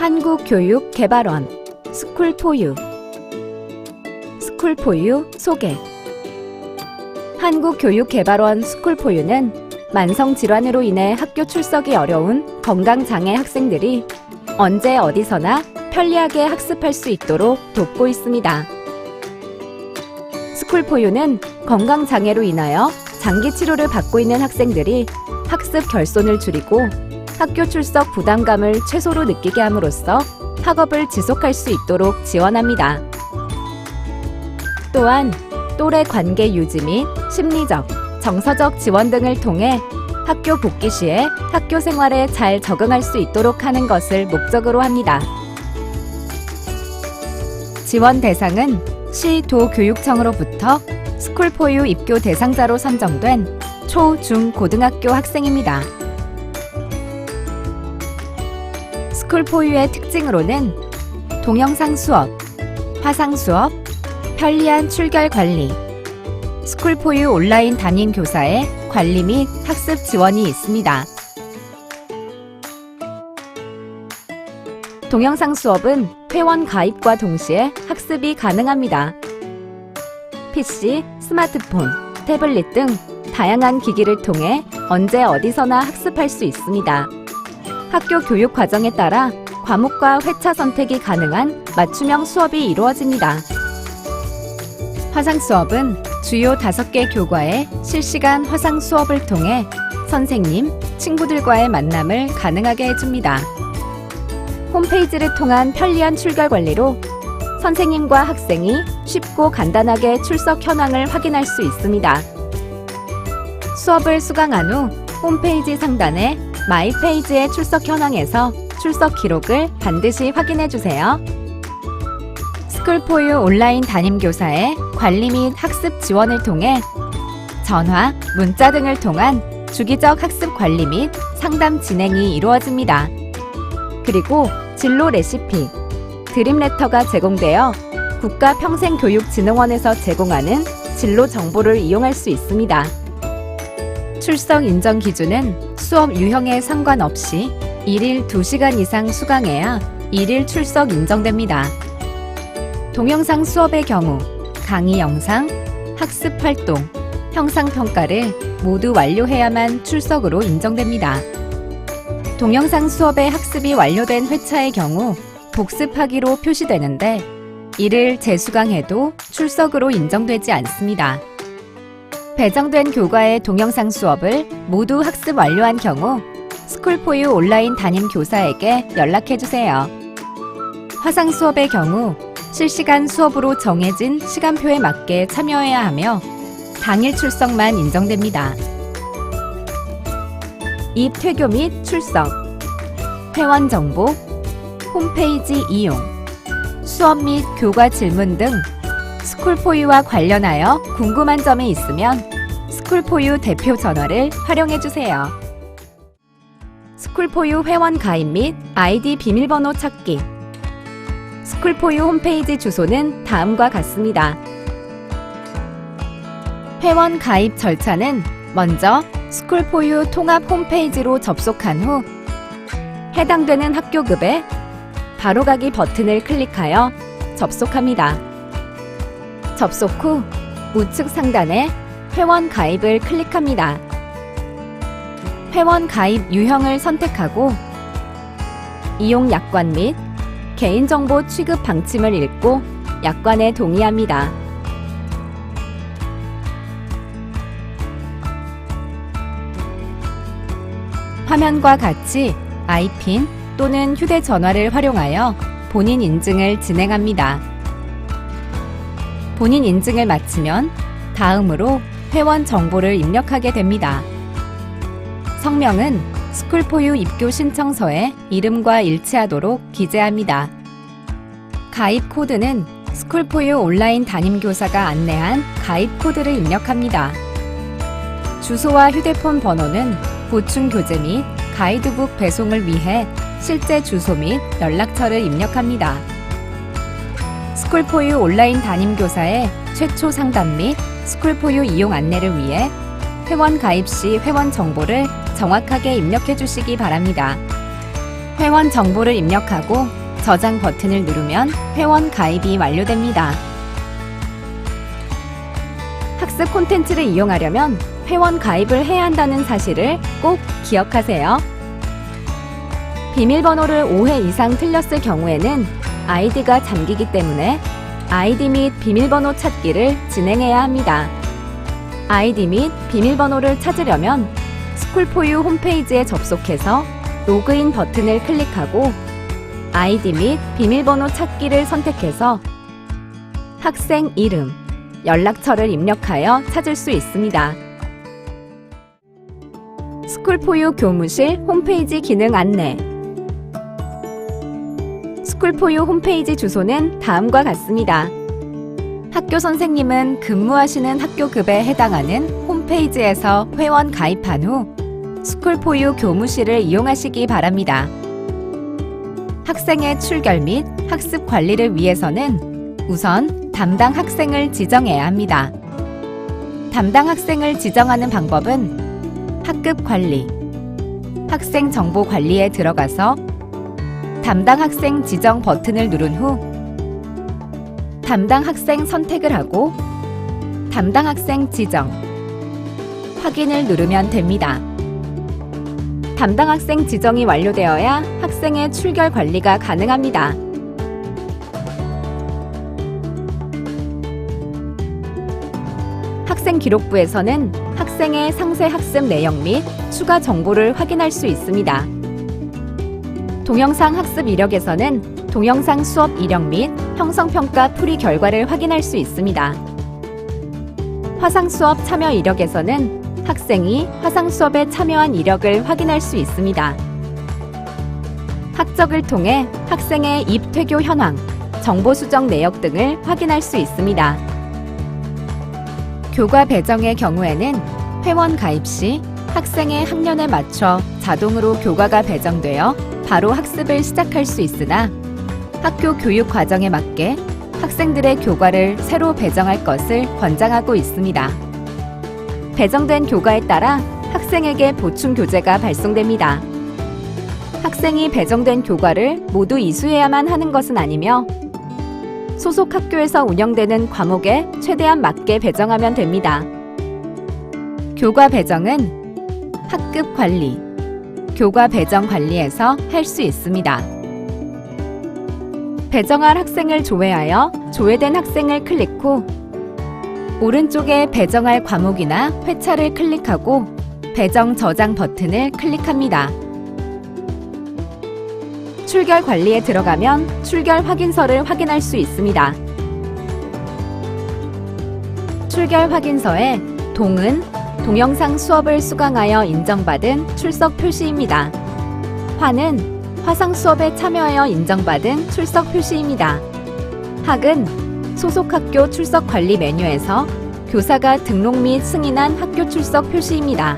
한국교육개발원 스쿨포유 스쿨포유 소개. 한국교육개발원 스쿨포유는 만성질환으로 인해 학교 출석이 어려운 건강장애 학생들이 언제 어디서나 편리하게 학습할 수 있도록 돕고 있습니다. 스쿨포유는 건강장애로 인하여 장기 치료를 받고 있는 학생들이 학습 결손을 줄이고 학교 출석 부담감을 최소로 느끼게 함으로써 학업을 지속할 수 있도록 지원합니다. 또한 또래 관계 유지 및 심리적, 정서적 지원 등을 통해 학교 복귀 시에 학교 생활에 잘 적응할 수 있도록 하는 것을 목적으로 합니다. 지원 대상은 시, 도 교육청으로부터 스쿨포유 입교 대상자로 선정된 초, 중, 고등학교 학생입니다. 스쿨포유의 특징으로는 동영상 수업, 화상 수업, 편리한 출결 관리, 스쿨포유 온라인 담임 교사의 관리 및 학습 지원이 있습니다. 동영상 수업은 회원 가입과 동시에 학습이 가능합니다. PC, 스마트폰, 태블릿 등 다양한 기기를 통해 언제 어디서나 학습할 수 있습니다. 학교 교육 과정에 따라 과목과 회차 선택이 가능한 맞춤형 수업이 이루어집니다. 화상 수업은 주요 5개 교과의 실시간 화상 수업을 통해 선생님, 친구들과의 만남을 가능하게 해줍니다. 홈페이지를 통한 편리한 출결 관리로 선생님과 학생이 쉽고 간단하게 출석 현황을 확인할 수 있습니다. 수업을 수강한 후 홈페이지 상단의 마이 페이지의 출석 현황에서 출석 기록을 반드시 확인해 주세요. 스쿨포유 온라인 담임교사의 관리 및 학습 지원을 통해 전화, 문자 등을 통한 주기적 학습 관리 및 상담 진행이 이루어집니다. 그리고 진로 레시피, 드림레터가 제공되어 국가평생교육진흥원에서 제공하는 진로 정보를 이용할 수 있습니다. 출석 인정 기준은 수업 유형에 상관없이 1일 2시간 이상 수강해야 1일 출석 인정됩니다. 동영상 수업의 경우 강의 영상, 학습 활동, 형상평가를 모두 완료해야만 출석으로 인정됩니다. 동영상 수업의 학습이 완료된 회차의 경우 복습하기로 표시되는데 이를 재수강해도 출석으로 인정되지 않습니다. 배정된 교과의 동영상 수업을 모두 학습 완료한 경우 스쿨포유 온라인 담임 교사에게 연락해주세요. 화상 수업의 경우 실시간 수업으로 정해진 시간표에 맞게 참여해야 하며 당일 출석만 인정됩니다. 입퇴교 및 출석, 회원 정보, 홈페이지 이용, 수업 및 교과 질문 등 스쿨포유와 관련하여 궁금한 점이 있으면 스쿨포유 대표 전화를 활용해주세요. 스쿨포유 회원 가입 및 아이디 비밀번호 찾기. 스쿨포유 홈페이지 주소는 다음과 같습니다. 회원 가입 절차는 먼저 스쿨포유 통합 홈페이지로 접속한 후 해당되는 학교급에 바로가기 버튼을 클릭하여 접속합니다. 접속 후 우측 상단에 회원 가입을 클릭합니다. 회원 가입 유형을 선택하고 이용 약관 및 개인정보 취급 방침을 읽고 약관에 동의합니다. 화면과 같이 아이핀 또는 휴대전화를 활용하여 본인 인증을 진행합니다. 본인 인증을 마치면 다음으로 회원 정보를 입력하게 됩니다. 성명은 스쿨포유 입교 신청서에 이름과 일치하도록 기재합니다. 가입 코드는 스쿨포유 온라인 담임교사가 안내한 가입 코드를 입력합니다. 주소와 휴대폰 번호는 보충 교재 및 가이드북 배송을 위해 실제 주소 및 연락처를 입력합니다. 스쿨포유 온라인 담임교사의 최초 상담 및 스쿨포유 이용 안내를 위해 회원 가입 시 회원 정보를 정확하게 입력해 주시기 바랍니다. 회원 정보를 입력하고 저장 버튼을 누르면 회원 가입이 완료됩니다. 학습 콘텐츠를 이용하려면 회원 가입을 해야 한다는 사실을 꼭 기억하세요. 비밀번호를 5회 이상 틀렸을 경우에는 아이디가 잠기기 때문에 아이디 및 비밀번호 찾기를 진행해야 합니다. 아이디 및 비밀번호를 찾으려면 스쿨포유 홈페이지에 접속해서 로그인 버튼을 클릭하고 아이디 및 비밀번호 찾기를 선택해서 학생 이름, 연락처를 입력하여 찾을 수 있습니다. 스쿨포유 교무실 홈페이지 기능 안내. 스쿨포유 홈페이지 주소는 다음과 같습니다. 학교 선생님은 근무하시는 학교급에 해당하는 홈페이지에서 회원 가입한 후 스쿨포유 교무실을 이용하시기 바랍니다. 학생의 출결 및 학습 관리를 위해서는 우선 담당 학생을 지정해야 합니다. 담당 학생을 지정하는 방법은 학급 관리, 학생 정보 관리에 들어가서 담당 학생 지정 버튼을 누른 후 담당 학생 선택을 하고 담당 학생 지정, 확인을 누르면 됩니다. 담당 학생 지정이 완료되어야 학생의 출결 관리가 가능합니다. 학생 기록부에서는 학생의 상세 학습 내용 및 추가 정보를 확인할 수 있습니다. 동영상 학습 이력에서는 동영상 수업 이력 및 형성평가 풀이 결과를 확인할 수 있습니다. 화상 수업 참여 이력에서는 학생이 화상 수업에 참여한 이력을 확인할 수 있습니다. 학적을 통해 학생의 입퇴교 현황, 정보 수정 내역 등을 확인할 수 있습니다. 교과 배정의 경우에는 회원 가입 시 학생의 학년에 맞춰 자동으로 교과가 배정되어 바로 학습을 시작할 수 있으나 학교 교육 과정에 맞게 학생들의 교과를 새로 배정할 것을 권장하고 있습니다. 배정된 교과에 따라 학생에게 보충 교재가 발송됩니다. 학생이 배정된 교과를 모두 이수해야만 하는 것은 아니며 소속 학교에서 운영되는 과목에 최대한 맞게 배정하면 됩니다. 교과 배정은 학급 관리, 교과 배정 관리에서 할 수 있습니다. 배정할 학생을 조회하여 조회된 학생을 클릭 후 오른쪽에 배정할 과목이나 회차를 클릭하고 배정 저장 버튼을 클릭합니다. 출결 관리에 들어가면 출결 확인서를 확인할 수 있습니다. 출결 확인서에 동은 동영상 수업을 수강하여 인정받은 출석 표시입니다. 화는 화상 수업에 참여하여 인정받은 출석 표시입니다. 학은 소속 학교 출석 관리 메뉴에서 교사가 등록 및 승인한 학교 출석 표시입니다.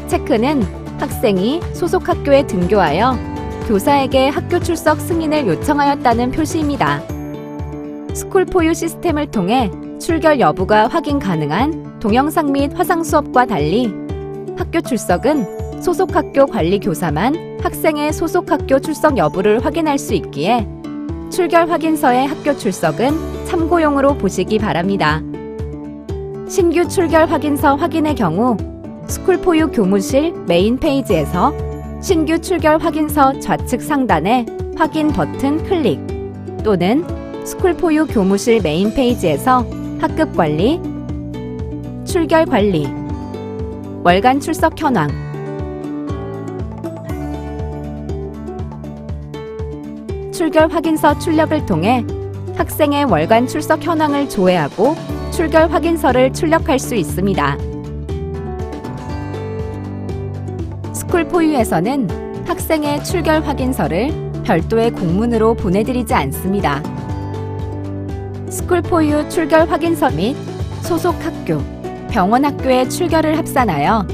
체크는 학생이 소속 학교에 등교하여 교사에게 학교 출석 승인을 요청하였다는 표시입니다. 스쿨포유 시스템을 통해 출결 여부가 확인 가능한 동영상 및 화상 수업과 달리 학교 출석은 소속 학교 관리 교사만 학생의 소속 학교 출석 여부를 확인할 수 있기에 출결 확인서의 학교 출석은 참고용으로 보시기 바랍니다. 신규 출결 확인서 확인의 경우 스쿨포유 교무실 메인 페이지에서 신규 출결 확인서 좌측 상단에 확인 버튼 클릭 또는 스쿨포유 교무실 메인 페이지에서 학급 관리, 출결 관리, 월간 출석 현황, 출결 확인서 출력을 통해 학생의 월간 출석 현황을 조회하고 출결 확인서를 출력할 수 있습니다. 스쿨포유에서는 학생의 출결 확인서를 별도의 공문으로 보내드리지 않습니다. 스쿨포유 출결 확인서 및 소속 학교, 병원 학교의 출결을 합산하여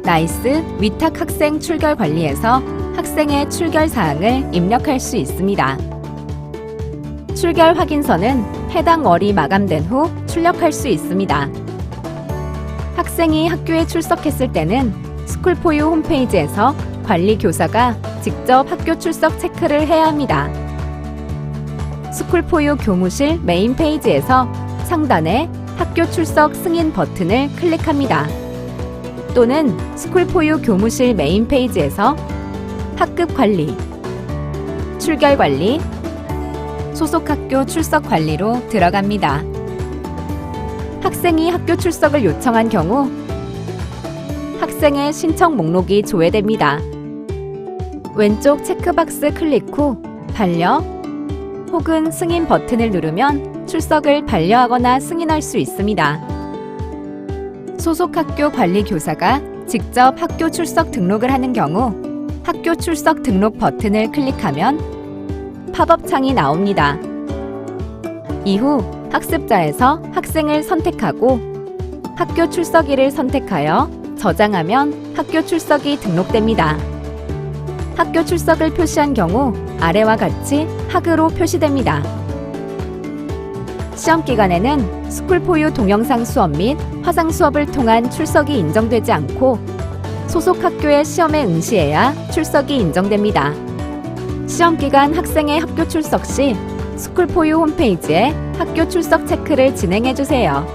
나이스 위탁 학생 출결 관리에서 학생의 출결 사항을 입력할 수 있습니다. 출결 확인서는 해당 월이 마감된 후 출력할 수 있습니다. 학생이 학교에 출석했을 때는 스쿨포유 홈페이지에서 관리 교사가 직접 학교 출석 체크를 해야 합니다. 스쿨포유 교무실 메인 페이지에서 상단에 학교 출석 승인 버튼을 클릭합니다. 또는 스쿨포유 교무실 메인 페이지에서 학급 관리, 출결 관리, 소속 학교 출석 관리로 들어갑니다. 학생이 학교 출석을 요청한 경우 학생의 신청 목록이 조회됩니다. 왼쪽 체크박스 클릭 후 반려 혹은 승인 버튼을 누르면 출석을 반려하거나 승인할 수 있습니다. 소속 학교 관리 교사가 직접 학교 출석 등록을 하는 경우 학교 출석 등록 버튼을 클릭하면 팝업 창이 나옵니다. 이후 학습자에서 학생을 선택하고 학교 출석일을 선택하여 저장하면 학교 출석이 등록됩니다. 학교 출석을 표시한 경우 아래와 같이 학으로 표시됩니다. 시험 기간에는 스쿨포유 동영상 수업 및 화상 수업을 통한 출석이 인정되지 않고 소속 학교의 시험에 응시해야 출석이 인정됩니다. 시험 기간 학생의 학교 출석 시 스쿨포유 홈페이지에 학교 출석 체크를 진행해 주세요.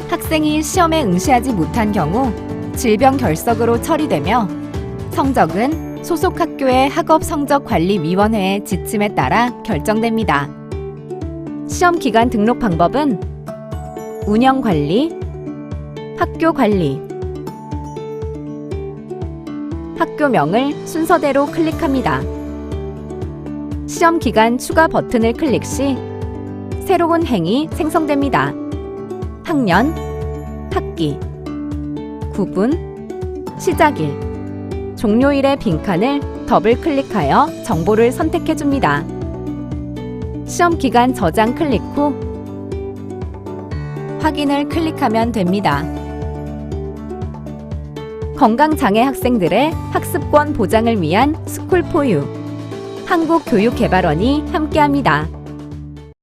학생이 시험에 응시하지 못한 경우 질병 결석으로 처리되며 성적은 소속 학교의 학업성적관리위원회의 지침에 따라 결정됩니다. 시험 기간 등록 방법은 운영관리, 학교관리, 학교명을 순서대로 클릭합니다. 시험 기간 추가 버튼을 클릭 시 새로운 행이 생성됩니다. 학년, 학기, 구분, 시작일, 종료일의 빈칸을 더블 클릭하여 정보를 선택해 줍니다. 시험 기간 저장 클릭 후 확인을 클릭하면 됩니다. 건강장애 학생들의 학습권 보장을 위한 스쿨포유 한국교육개발원이 함께합니다.